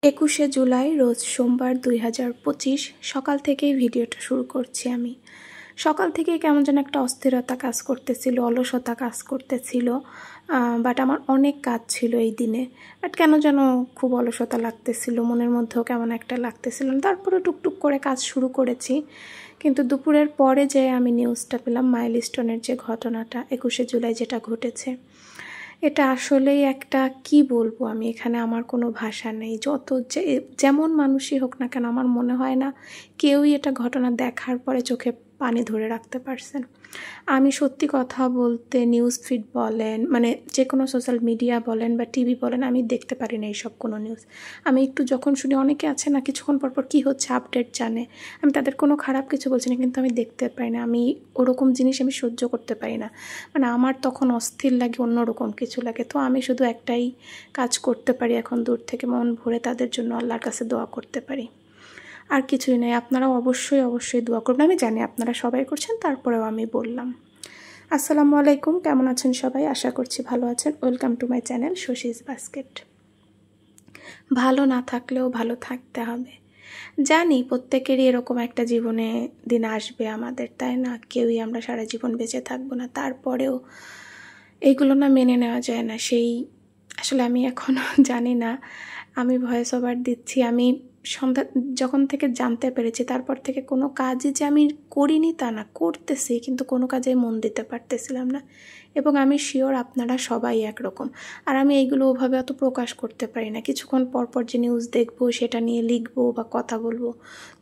21শে জুলাই রোজ সোমবার 2025 সকাল থেকেই ভিডিওটা শুরু করছি। আমি সকাল থেকেই কেমন যেন একটা অস্থিরতা কাজ করতেছিল, অলসতা কাজ করতেছিল, বাট আমার অনেক কাজ ছিল এই দিনে। বাট কেন যেন খুব অলসতা লাগতেছিল, মনের মধ্যেও কেমন একটা লাগতেছিল। তারপরে টুকটুক করে কাজ শুরু করেছি, কিন্তু দুপুরের পরে যে আমি নিউজটা পেলাম মাইলস্টোনের যে ঘটনাটা 21শে জুলাই যেটা ঘটেছে, এটা আসলেই একটা কি বলবো, আমি এখানে আমার কোনো ভাষা নেই। যেমন মানুষই হোক না কেন, আমার মনে হয় না কেউই এটা ঘটনা দেখার পরে চোখে পানি ধরে রাখতে পারছেন। আমি সত্যি কথা বলতে নিউজ ফিড বলেন, মানে যে কোনো সোশ্যাল মিডিয়া বলেন বা টিভি বলেন, আমি দেখতে পারি না এইসব কোনো নিউজ। আমি একটু যখন শুনি, অনেকে আছে না কিছুক্ষণ পরপর কী হচ্ছে আপডেট জানে, আমি তাদের কোনো খারাপ কিছু বলছি না, কিন্তু আমি দেখতে পাই না। আমি ওরকম জিনিস আমি সহ্য করতে পারি না, মানে আমার তখন অস্থির লাগে, অন্যরকম কিছু লাগে। তো আমি শুধু একটাই কাজ করতে পারি এখন, দূর থেকে মন ভরে তাদের জন্য আল্লাহর কাছে দোয়া করতে পারি, আর কিছুই নেই। আপনারাও অবশ্যই দোয়া করবেন, আমি জানি আপনারা সবাই করছেন, তারপরেও আমি বললাম। আসসালামু আলাইকুম, কেমন আছেন সবাই? আশা করছি ভালো আছেন। Welcome to my channel Shashi's basket. ভালো না থাকলেও ভালো থাকতে হবে, জানি প্রত্যেকেরই এরকম একটা জীবনে দিন আসবে আমাদের, তাই না? কেউই আমরা সারা জীবন বেঁচে থাকবো না, তারপরেও এইগুলো না মেনে নেওয়া যায় না। আসলে আমি এখনও জানি না, আমি ভয়েস ওভার দিচ্ছি। আমি সন্ধ্যা যখন থেকে জানতে পেরেছি, তারপর থেকে কোনো কাজই যে আমি করিনি তা না, করতেছি, কিন্তু কোনো কাজে মন দিতে পারতেছিলাম না। এবং আমি শিওর আপনারা সবাই একরকম। আর আমি এইগুলো ওভাবে অত প্রকাশ করতে পারি না। কিছুক্ষণ পরপর যে নিউজ দেখবো, সেটা নিয়ে লিখবো বা কথা বলবো,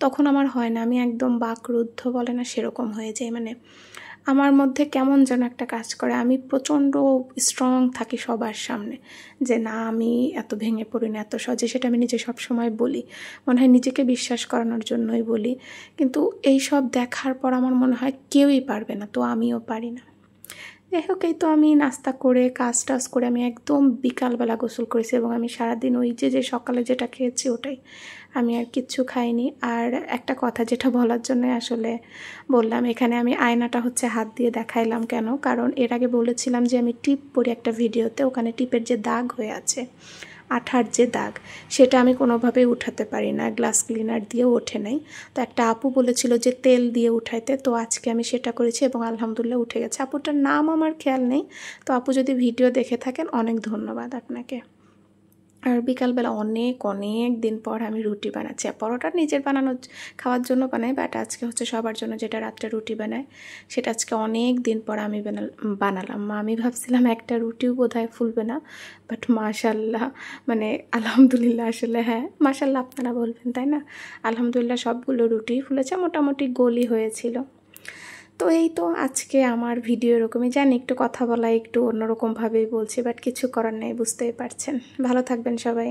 তখন আমার হয় না। আমি একদম বাকরুদ্ধ বলে না, সেরকম হয়ে যায়। মানে আমার মধ্যে কেমন যেন একটা কাজ করে। আমি প্রচণ্ড স্ট্রং থাকি সবার সামনে, যে না আমি এত ভেঙে পড়ি না এত সহজে। সেটা আমি নিজে সবসময় বলি, মনে হয় নিজেকে বিশ্বাস করানোর জন্যই বলি। কিন্তু এই সব দেখার পর আমার মনে হয় কেউই পারবে না, তো আমিও পারি না। যাই হোক, এই তো আমি নাস্তা করে কাজ টাজ করে আমি একদম বিকালবেলা গোসল করেছি, এবং আমি সারাদিন ওই যে সকালে যেটা খেয়েছি ওটাই, আমি আর কিচ্ছু খাইনি। আর একটা কথা যেটা বলার জন্য আসলে বললাম, এখানে আমি আয়নাটা হাত দিয়ে দেখাইলাম কেন, কারণ এর আগে বলেছিলাম যে আমি টিপ পরি একটা ভিডিওতে, ওখানে টিপের যে দাগ হয়ে আছে, আঠার যে দাগ, সেটা আমি কোনোভাবেই উঠাতে পারি না, গ্লাস ক্লিনার দিয়েও ওঠে নাই। তো একটা আপু বলেছিল যে তেল দিয়ে উঠাইতে, তো আজকে আমি সেটা করেছি এবং আলহামদুলিল্লাহ উঠে গেছে। আপুটার নাম আমার খেয়াল নেই, তো আপু যদি ভিডিও দেখে থাকেন অনেক ধন্যবাদ আপনাকে। আর বিকালবেলা অনেক দিন পর আমি রুটি বানাচ্ছি। পরোটা নিজের খাওয়ার জন্য বানাই, বাট আজকে সবার জন্য যেটা রাত্রে রুটি বানায়, সেটা আজকে অনেক দিন পর আমি বানালাম। আমি ভাবছিলাম একটা রুটিও বোধহয় ফুলবে না, বাট মাশাল্লাহ, মানে আলহামদুলিল্লাহ, আসলে হ্যাঁ মাশাল্লাহ আপনারা বলবেন তাই না, আলহামদুলিল্লাহ সবগুলো রুটি ফুলেছে, মোটামুটি গোলই হয়েছিল। তো এই তো আজকে আমার ভিডিও এরকমই। জানি একটু কথা বলা একটু অন্যরকমভাবেই বলছি, বাট কিছু করার নেই, বুঝতেই পারছেন। ভালো থাকবেন সবাই।